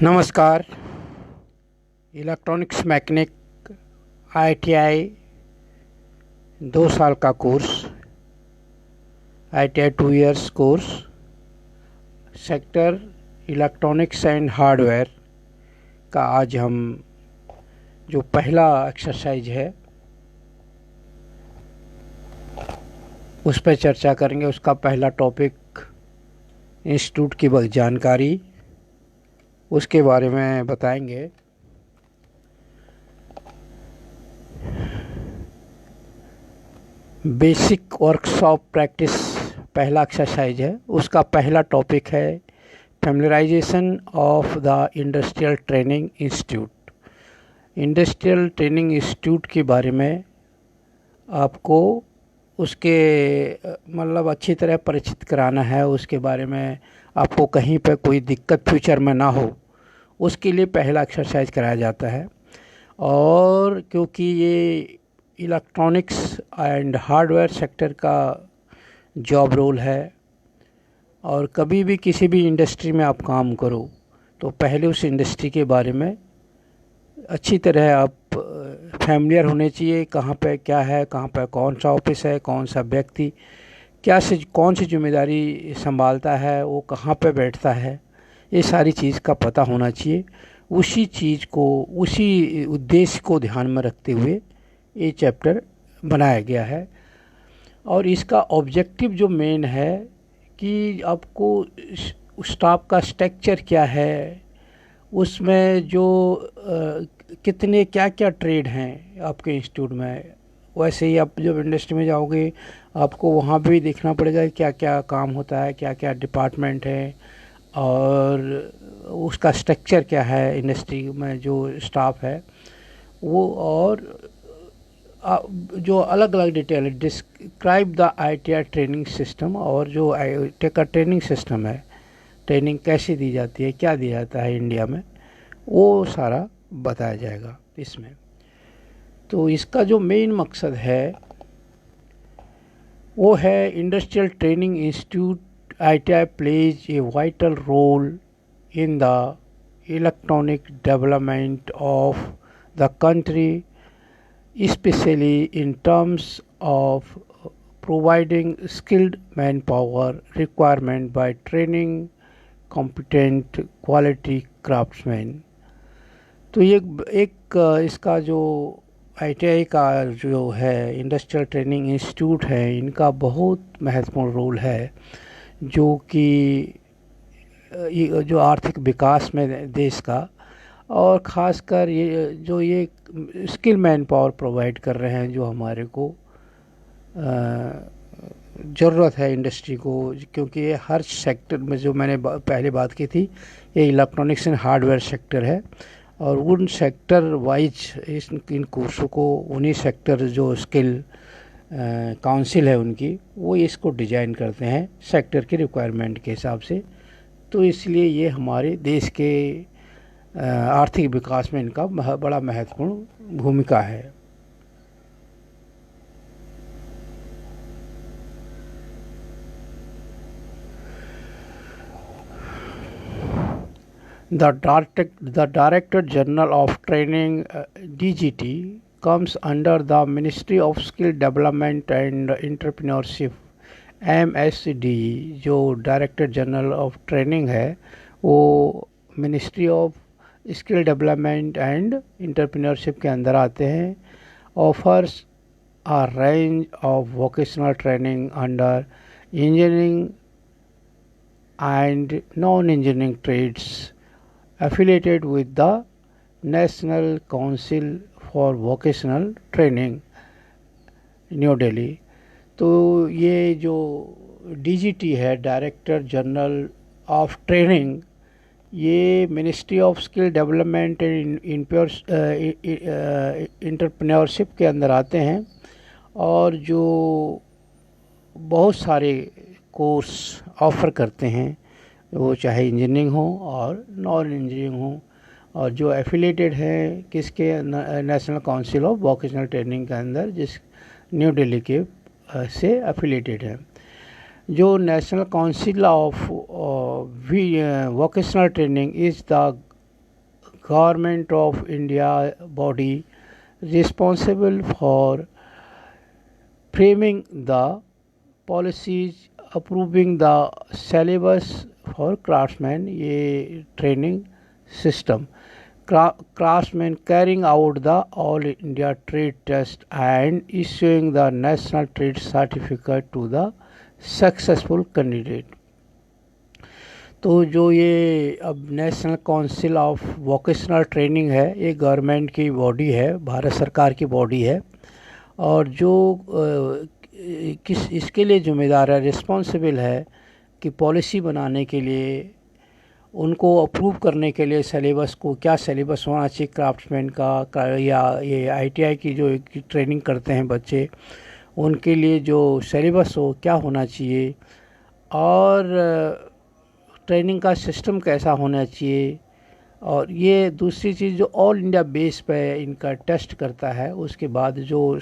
नमस्कार। Electronics mechanic ITI 2 साल का course, ITI 2 years course, sector electronics and hardware का आज हम जो पहला एक्सरसाइज है उस पर चर्चा करेंगे। उसका पहला टॉपिक इंस्टीट्यूट की जानकारी, उसके बारे में बताएंगे। बेसिक वर्कशॉप प्रैक्टिस पहला एक्सरसाइज है। उसका पहला टॉपिक है familiarization of the industrial training institute. Industrial training institute के बारे में आपको उसके मतलब अच्छी तरह परिचित कराना है। उसके बारे में आपको कहीं पर कोई दिक्कत फ्यूचर में ना हो, उसके लिए पहला एक्सरसाइज कराया जाता है। और क्योंकि ये इलेक्ट्रॉनिक्स एंड हार्डवेयर सेक्टर का जॉब रोल है और कभी भी किसी भी इंडस्ट्री में आप काम करो तो पहले उस इंडस्ट्री के बारे में अच्छी तरह आप फैमिलियर होने चाहिए। कहाँ पे क्या है, कहाँ पे कौन सा ऑफिस है, कौन सा व्यक्ति कौन सी जिम्मेदारी संभालता है, वो कहाँ पे बैठता है, ये सारी चीज़ का पता होना चाहिए। उसी चीज़ को, उसी उद्देश्य को ध्यान में रखते हुए ये चैप्टर बनाया गया है। और इसका ऑब्जेक्टिव जो मेन है कि आपको स्टाफ का स्ट्रक्चर क्या है, उसमें जो कितने क्या क्या ट्रेड हैं आपके इंस्टीट्यूट में। वैसे ही आप जब इंडस्ट्री में जाओगे आपको वहाँ भी देखना पड़ेगा क्या क्या काम होता है, क्या क्या डिपार्टमेंट है और उसका स्ट्रक्चर क्या है। इंडस्ट्री में जो स्टाफ है वो, और जो अलग अलग detail describe the ITI training system, और जो ITI का ट्रेनिंग सिस्टम है, ट्रेनिंग कैसे दी जाती है, क्या दिया जाता है इंडिया में, वो सारा बताया जाएगा इसमें। तो इसका जो मेन मकसद है वो है industrial training institute ITI plays a vital role in the electronic development of the country, especially in terms of providing skilled manpower requirement by training competent quality craftsmen। तो ये एक इसका जो ITI का जो है इंडस्ट्रियल ट्रेनिंग इंस्टीट्यूट है, इनका बहुत महत्वपूर्ण रोल है जो कि जो आर्थिक विकास में देश का, और ख़ासकर ये स्किल मैन पावर प्रोवाइड कर रहे हैं जो हमारे को ज़रूरत है इंडस्ट्री को। क्योंकि ये हर सेक्टर में, जो मैंने पहले बात की थी, ये इलेक्ट्रॉनिक्स एंड हार्डवेयर सेक्टर है और उन सेक्टर वाइज इन कोर्सों को उन्हीं सेक्टर जो स्किल काउंसिल है उनकी, वो इसको डिज़ाइन करते हैं सेक्टर के रिक्वायरमेंट के हिसाब से। तो इसलिए ये हमारे देश के आर्थिक विकास में इनका बड़ा महत्वपूर्ण भूमिका है। The Director General of Training DGT comes under the Ministry of Skill Development and Entrepreneurship MSDE। जो डायरेक्टर जनरल ऑफ ट्रेनिंग है वो ministry of skill development and entrepreneurship के अंदर आते हैं। Offers a range of vocational training under engineering and non-engineering trades, affiliated with the National Council for Vocational Training, new Delhi. तो ये जो DGT है, डायरेक्टर जनरल ऑफ ट्रेनिंग, ये ministry of skill development and entrepreneurship के अंदर आते हैं और जो बहुत सारे कोर्स ऑफ़र करते हैं, वो चाहे इंजीनियरिंग हो और नॉन इंजीनियरिंग हो, और जो एफिलेटेड हैं किसके, national council of vocational training के अंदर, जिस न्यू दिल्ली के से एफिलेटेड है। जो national council of vocational training is the Government of India body responsible for framing the policies, approving the syllabus for craftsmen, ये training system, craftsmen carrying out the all India trade test and issuing the national trade certificate to the successful candidate. तो जो ये अब national council of vocational training है, ये government की body है, भारत सरकार की बॉडी है, और जो किस इसके लिए जिम्मेदार है, रिस्पॉन्सिबल है कि पॉलिसी बनाने के लिए, उनको अप्रूव करने के लिए सिलेबस को, क्या सिलेबस होना चाहिए क्राफ्ट्समैन का, या ये आईटीआई की जो ट्रेनिंग करते हैं बच्चे, उनके लिए जो सिलेबस हो क्या होना चाहिए, और ट्रेनिंग का सिस्टम कैसा होना चाहिए, और ये दूसरी चीज़ जो ऑल इंडिया बेस पे इनका टेस्ट करता है, उसके बाद जो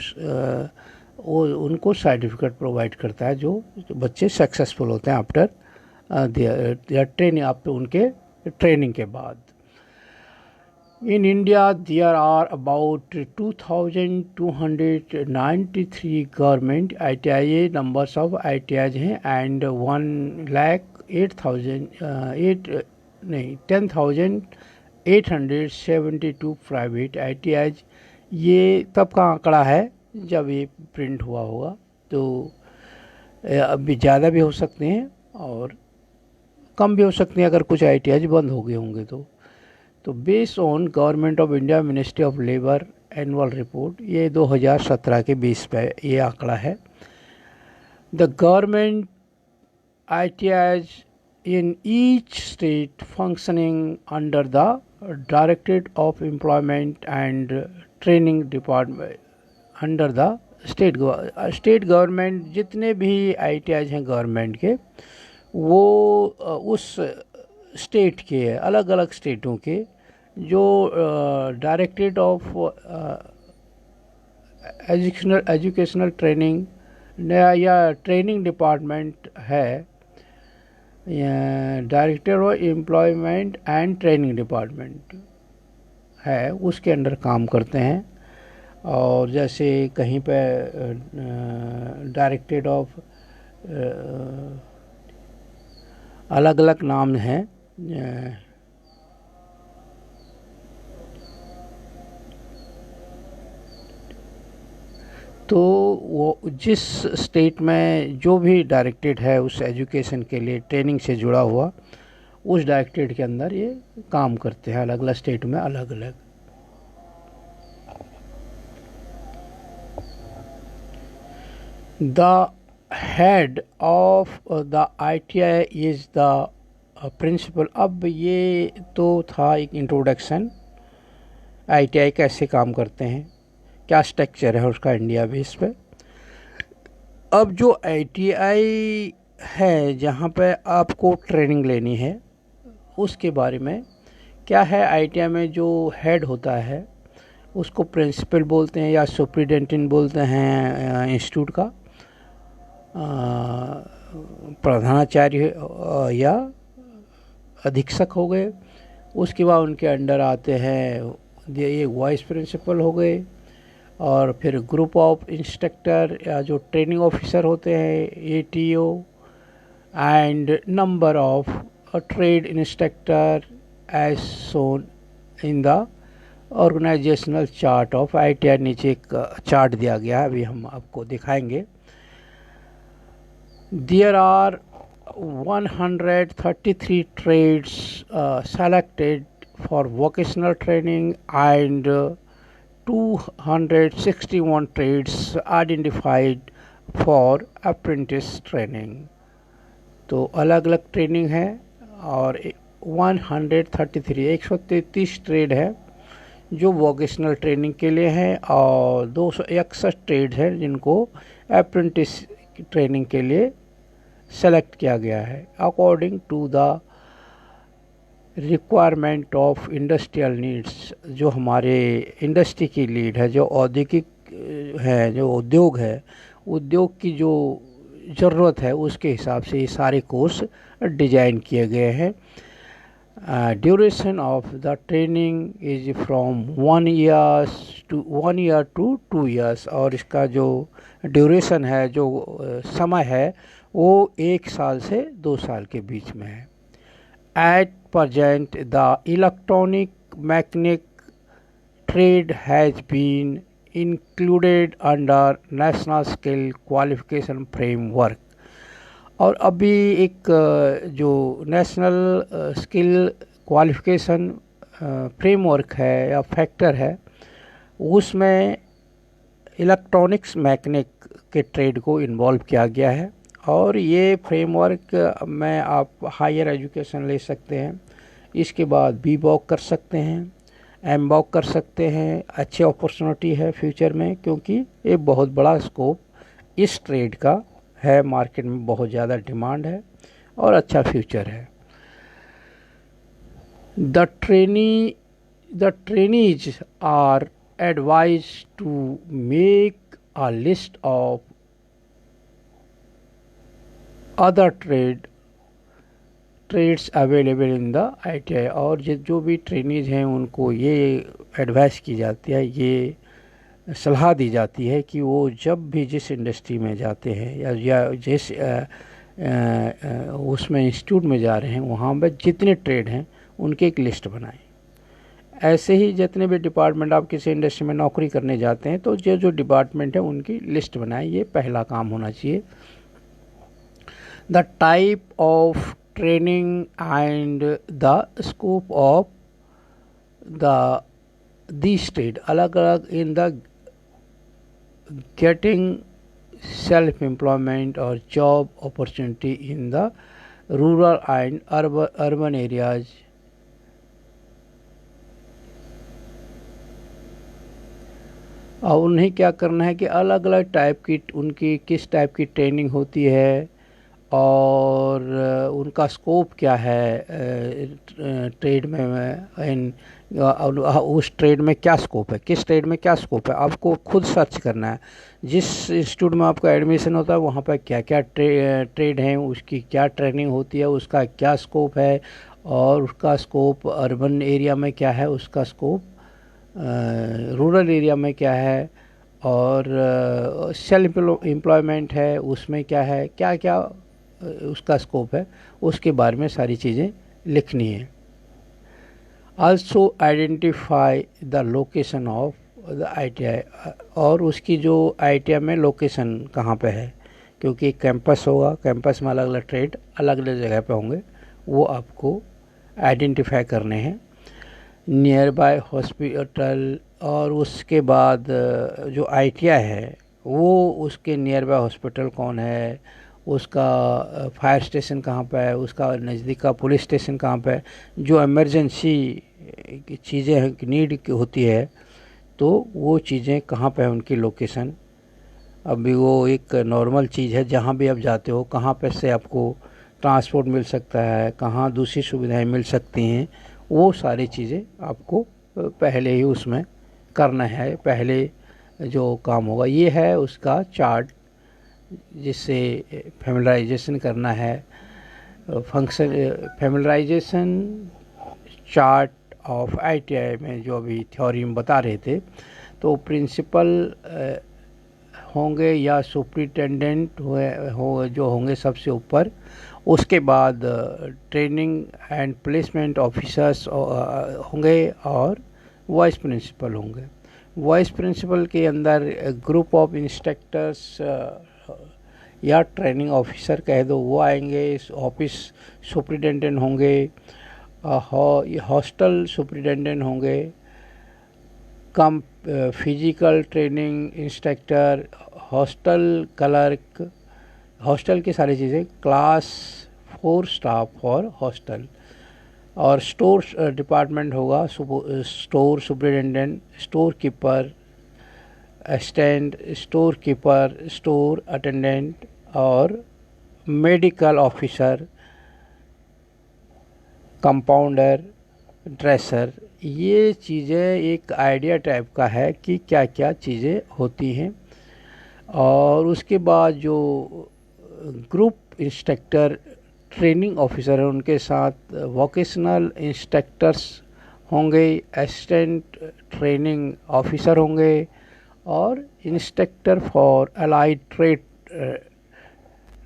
वो उनको सर्टिफिकेट प्रोवाइड करता है, जो बच्चे सक्सेसफुल होते हैं आफ्टर देयर ट्रेनिंग, आप उनके ट्रेनिंग के बाद. In India, there are about 2,293 government ITI, numbers of ITIs हैं, and 10,872 प्राइवेट ITIs. ये तब का आंकड़ा है जब ये प्रिंट हुआ होगा, तो अभी ज़्यादा भी हो सकते हैं और कम भी हो सकते हैं अगर कुछ ITIs बंद हो गए होंगे तो based on government of India ministry of labour annual report, ये 2017 के बेस पे ये आंकड़ा है. The government ITIs in each state functioning under the directorate of employment and training department under the state government, जितने भी ITIs हैं government के, वो उस स्टेट के, अलग अलग स्टेटों के जो डायरेक्टरेट ऑफ एजुकेशनल ट्रेनिंग या ट्रेनिंग डिपार्टमेंट है, director of employment and training department है, उसके अंडर काम करते हैं. और जैसे कहीं पे डायरेक्टरेट ऑफ, अलग अलग नाम हैं, तो वो जिस स्टेट में जो भी डायरेक्टरेट है उस एजुकेशन के लिए ट्रेनिंग से जुड़ा हुआ, उस डायरेक्टरेट के अंदर ये काम करते हैं, अलग अलग स्टेट में अलग अलग. The head of the ITI is the principal. अब ये तो था एक इंट्रोडक्शन, ITI कैसे काम करते हैं, क्या स्ट्रक्चर है उसका इंडिया बेस पे. अब जो ITI है जहाँ पे आपको ट्रेनिंग लेनी है, उसके बारे में क्या है. ITI में जो हेड होता है उसको प्रिंसिपल बोलते हैं या सुपरिटेंडेंट बोलते हैं इंस्टीट्यूट का, प्रधानाचार्य या अधीक्षक हो गए. उसके बाद उनके अंडर आते हैं ये वाइस प्रिंसिपल हो गए, और फिर ग्रुप ऑफ इंस्ट्रक्टर या जो ट्रेनिंग ऑफिसर होते हैं ATO, and number of trade instructor as shown in the organisational chart of ITI. नीचे एक चार्ट दिया गया है, अभी हम आपको दिखाएंगे. There are 133 trades selected for vocational training and 261 trades identified for apprentice training. तो अलग अलग ट्रेनिंग है, और 133 ट्रेड है जो वोकेशनल ट्रेनिंग के लिए है, और 261 ट्रेड है जिनको अप्रेंटिस ट्रेनिंग के लिए सेलेक्ट किया गया है according to the requirement of industrial needs. जो हमारे इंडस्ट्री की लीड है, जो औद्योगिक है, जो उद्योग है, उद्योग की जो ज़रूरत है उसके हिसाब से ये सारे कोर्स डिजाइन किए गए हैं. Duration of the training is from 1 year to 2 years, और इसका जो ड्यूरेशन है, जो समय है, वो 1 साल से 2 साल के बीच में है. At present the electronic mechanic trade has been included under national skill qualification framework. और अभी एक जो नेशनल स्किल क्वालिफिकेशन फ्रेमवर्क है या फैक्टर है, उसमें इलेक्ट्रॉनिक्स मैकेनिक के ट्रेड को इन्वॉल्व किया गया है. और ये फ्रेमवर्क में आप हायर एजुकेशन ले सकते हैं, इसके बाद बी वॉक कर सकते हैं, एम वॉक कर सकते हैं. अच्छी अपॉर्चुनिटी है फ्यूचर में, क्योंकि ये बहुत बड़ा स्कोप इस ट्रेड का है, मार्केट में बहुत ज़्यादा डिमांड है और अच्छा फ्यूचर है. The trainees are advised to make a list of other trades available in the ITI. और जो भी ट्रेनीज हैं उनको ये एडवाइस की जाती है, ये सलाह दी जाती है कि वो जब भी जिस इंडस्ट्री में जाते हैं या जिस उसमें इंस्टीट्यूट में जा रहे हैं, वहाँ पर जितने ट्रेड हैं उनकी एक लिस्ट बनाएं. ऐसे ही जितने भी डिपार्टमेंट, आप किसी इंडस्ट्री में नौकरी करने जाते हैं तो जो डिपार्टमेंट है उनकी लिस्ट बनाएं. ये पहला काम होना चाहिए. The type of training and the scope of this trade, अलग अलग in the getting self employment और job opportunity in the rural and urban areas. और उन्हें क्या करना है कि अलग अलग टाइप की उनकी किस टाइप की ट्रेनिंग होती है और उनका स्कोप क्या है ट्रेड में, उस ट्रेड में क्या स्कोप है, किस ट्रेड में क्या स्कोप है, आपको खुद सर्च करना है. जिस इंस्टीट्यूट में आपका एडमिशन होता है वहाँ पर क्या क्या ट्रेड हैं, उसकी क्या ट्रेनिंग होती है, उसका क्या स्कोप है, और उसका स्कोप अर्बन एरिया में क्या है, उसका स्कोप रूरल एरिया में क्या है, और सेल्फ एम्प्लॉयमेंट है उसमें क्या है, क्या क्या उसका स्कोप है, उसके बारे में सारी चीज़ें लिखनी है. Also identify the location of the ITI, और उसकी जो ITI में लोकेशन कहाँ पे है, क्योंकि कैंपस होगा, कैंपस में अलग अलग ट्रेड अलग अलग जगह पे होंगे, वो आपको आइडेंटिफाई करने हैं. नियर बाय हॉस्पिटल, और उसके बाद जो ITI है वो उसके नियर बाय हॉस्पिटल कौन है, उसका फायर स्टेशन कहाँ पे है, उसका नज़दीक का पुलिस स्टेशन कहाँ पे है, जो इमरजेंसी की चीज़ें हैं, नीड होती है, तो वो चीज़ें कहाँ पे है, उनकी लोकेशन. अभी वो एक नॉर्मल चीज़ है, जहाँ भी आप जाते हो कहाँ पे से आपको ट्रांसपोर्ट मिल सकता है, कहाँ दूसरी सुविधाएं मिल सकती हैं, वो सारी चीज़ें आपको पहले ही उसमें करना है. पहले जो काम होगा ये है उसका चार्ट, जिससे फैमिलाइजेशन करना है. फैमिलाइजेशन चार्ट ऑफ ITI में जो अभी थ्योरी में बता रहे थे, तो प्रिंसिपल होंगे या सुपरिटेंडेंट हो जो होंगे सबसे ऊपर, उसके बाद ट्रेनिंग एंड प्लेसमेंट ऑफिसर्स होंगे और वाइस प्रिंसिपल होंगे. वाइस प्रिंसिपल के अंदर ग्रुप ऑफ इंस्ट्रक्टर्स या ट्रेनिंग ऑफिसर कह दो, वो आएंगे. ऑफिस सुपरिटेंडेंट होंगे, हॉस्टल सुपरिटेंडेंट होंगे, cum physical training instructor, hostel clerk, hostel की सारी चीज़ें, क्लास 4 स्टाफ फॉर हॉस्टल, और स्टोर डिपार्टमेंट होगा, store superintendent, store keeper, assistant store keeper, store attendant, और मेडिकल ऑफिसर, कंपाउंडर, ड्रेसर. ये चीज़ें एक आइडिया टाइप का है कि क्या क्या चीज़ें होती हैं. और उसके बाद जो ग्रुप इंस्ट्रक्टर ट्रेनिंग ऑफिसर हैं उनके साथ वोकेशनल इंस्ट्रक्टर्स होंगे, असिस्टेंट ट्रेनिंग ऑफिसर होंगे और instructor for allied trade,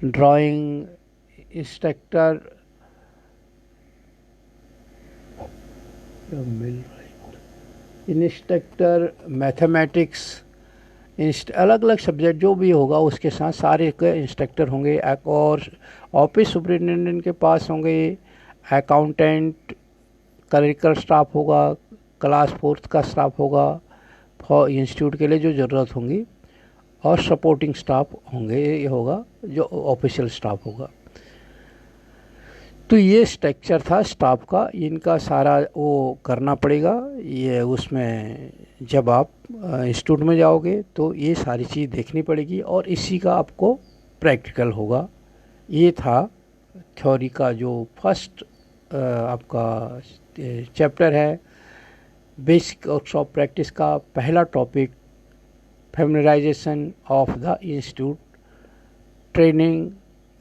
drawing instructor, instructor mathematics, अलग अलग सब्जेक्ट जो भी होगा उसके साथ सारे के इंस्ट्रक्टर होंगे। और ऑफिस सुपरिटेंडेंट के पास होंगे अकाउंटेंट, क्लरिकल स्टाफ होगा, क्लास 4 का स्टाफ होगा फॉर इंस्टीट्यूट के लिए जो ज़रूरत होंगी, और सपोर्टिंग स्टाफ होंगे, ये होगा जो ऑफिशियल स्टाफ होगा। तो ये स्ट्रक्चर था स्टाफ का, इनका सारा वो करना पड़ेगा। ये उसमें जब आप इंस्टीट्यूट में जाओगे तो ये सारी चीज़ देखनी पड़ेगी और इसी का आपको प्रैक्टिकल होगा। ये था थ्योरी का जो फर्स्ट आपका चैप्टर है, बेसिक वर्कशॉप प्रैक्टिस का पहला topic, familiarization of the institute training,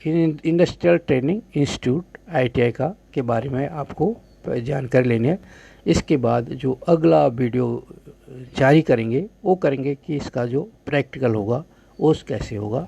industrial training institute ITI का के बारे में आपको जानकारी लेनी है। इसके बाद जो अगला वीडियो जारी करेंगे वो करेंगे कि इसका जो प्रैक्टिकल होगा वो कैसे होगा।